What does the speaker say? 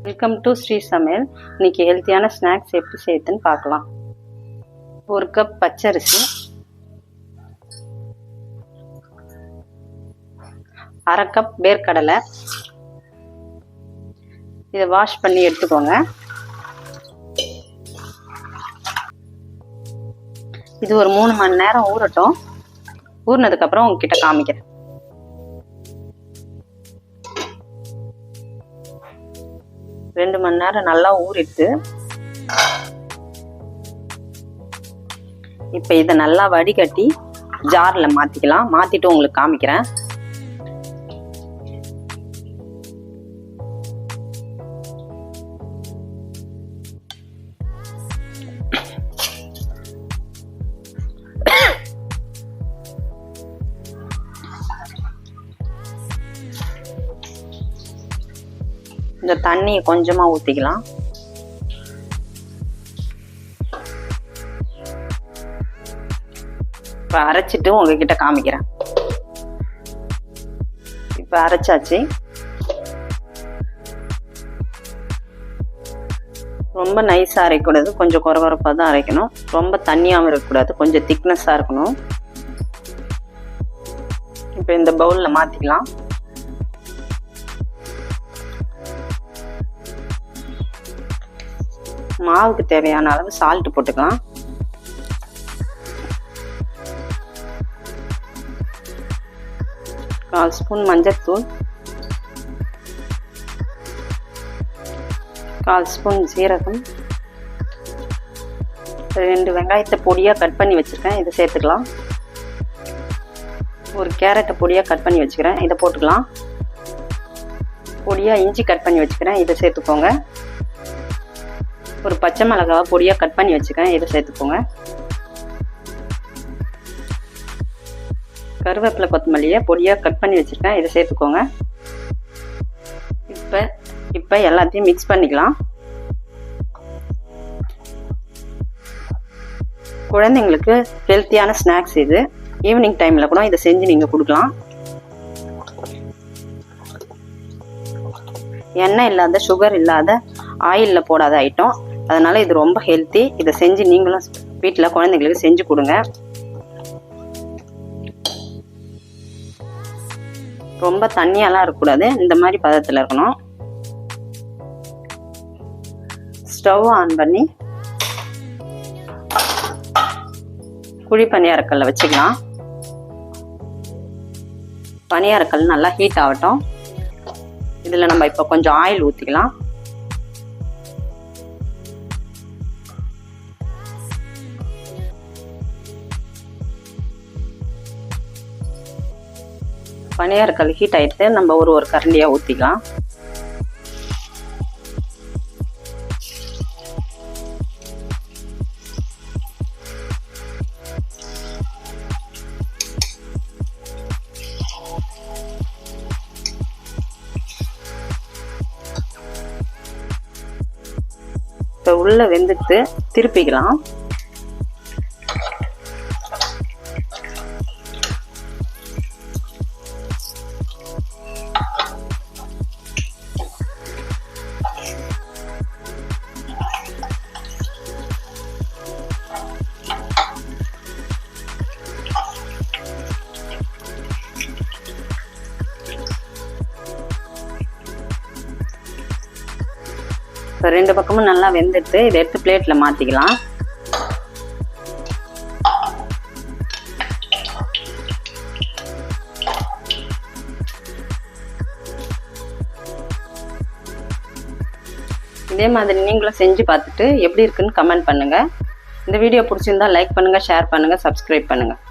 Welcome to Sri சமையல். இன்னைக்கு ஹெல்த்தியான ஸ்நாக்ஸ் எப்படி செய்யுதுன்னு பார்க்கலாம். 1 கப் பச்சரிசி, 1/2 கப் வேர்க்கடலை. இதை வாஷ் பண்ணி எடுத்துக்கோங்க. இது ஒரு 3 மணி நேரம் ஊறட்டும். ஊறினதுக்கப்புறம் உங்ககிட்ட காமிக்கிறேன். ரெண்டு மணி நேரம் நல்லா ஊறிட்டு இப்போ இதை நல்லா வடிகட்டி ஜாரில் மாற்றிக்கலாம். மாற்றிட்டு உங்களுக்கு காமிக்கிறேன். இந்த தண்ணியை கொஞ்சமாக ஊற்றிக்கலாம். இப்போ அரைச்சிட்டு உங்ககிட்ட காமிக்கிறேன். இப்போ அரைச்சாச்சு. ரொம்ப நைஸாக அரைக்கூடாது, கொஞ்சம் குறகுறப்பாக தான் அரைக்கணும். ரொம்ப தண்ணியாகவும் இருக்கக்கூடாது, கொஞ்சம் திக்னஸாக இருக்கணும். இப்போ இந்த பவுலில் மாற்றிக்கலாம். மாவுக்கு தேவையான அளவு சால்ட் போட்டுக்கலாம். கால் ஸ்பூன் மஞ்சள்தூள், கால் ஸ்பூன் ஜீரகம், 2 வெங்காயத்தை பொடியாக கட் பண்ணி வச்சுருக்கேன், இதை சேர்த்துக்கலாம். ஒரு கேரட்டை பொடியாக கட் பண்ணி வச்சுக்கிறேன், இதை போட்டுக்கலாம். பொடியாக இஞ்சி கட் பண்ணி வச்சுக்கிறேன், இதை சேர்த்துக்கோங்க. ஒரு பச்சை மிளகாவை பொடியாக கட் பண்ணி வச்சுக்கேன், இதை சேர்த்துக்கோங்க. கருவேப்பிலை கொத்தமல்லியை பொடியாக கட் பண்ணி வச்சுருக்கேன், இதை சேர்த்துக்கோங்க. இப்போ எல்லாத்தையும் மிக்ஸ் பண்ணிக்கலாம். குழந்தைங்களுக்கு ஹெல்த்தியான ஸ்நாக்ஸ் இது. ஈவினிங் டைமில் கூட இதை செஞ்சு நீங்கள் கொடுக்கலாம். எண்ணெய் இல்லாத, சுகர் இல்லாத, ஆயிலில் போடாத ஐட்டம். அதனால இது ரொம்ப ஹெல்த்தி. இதை செஞ்சு நீங்களும் வீட்டில் குழந்தைங்களுக்கு செஞ்சு கொடுங்க. ரொம்ப தண்ணியெல்லாம் இருக்கக்கூடாது, இந்த மாதிரி பதத்தில் இருக்கணும். ஸ்டவ் ஆன் பண்ணி குழி பணியாரக்கல்ல வச்சுக்கலாம். பணியாரக்கல் நல்லா ஹீட் ஆகட்டும். இதில் நம்ம இப்போ கொஞ்சம் ஆயில் ஊற்றிக்கலாம். பணியாரக்கல் ஹீட் ஆகிட்டு நம்ம ஒரு கரண்டியாக ஊற்றிக்கலாம். இப்போ உள்ள வெந்துட்டு திருப்பிக்கலாம். இப்போ 2 பக்கமும் நல்லா வெந்துட்டு இதை எடுத்து பிளேட்டில் மாற்றிக்கலாம். இதே மாதிரி நீங்களும் செஞ்சு பார்த்துட்டு எப்படி இருக்குன்னு கமெண்ட் பண்ணுங்கள். இந்த வீடியோ பிடிச்சிருந்தா லைக் பண்ணுங்கள், ஷேர் பண்ணுங்கள், சப்ஸ்கிரைப் பண்ணுங்கள்.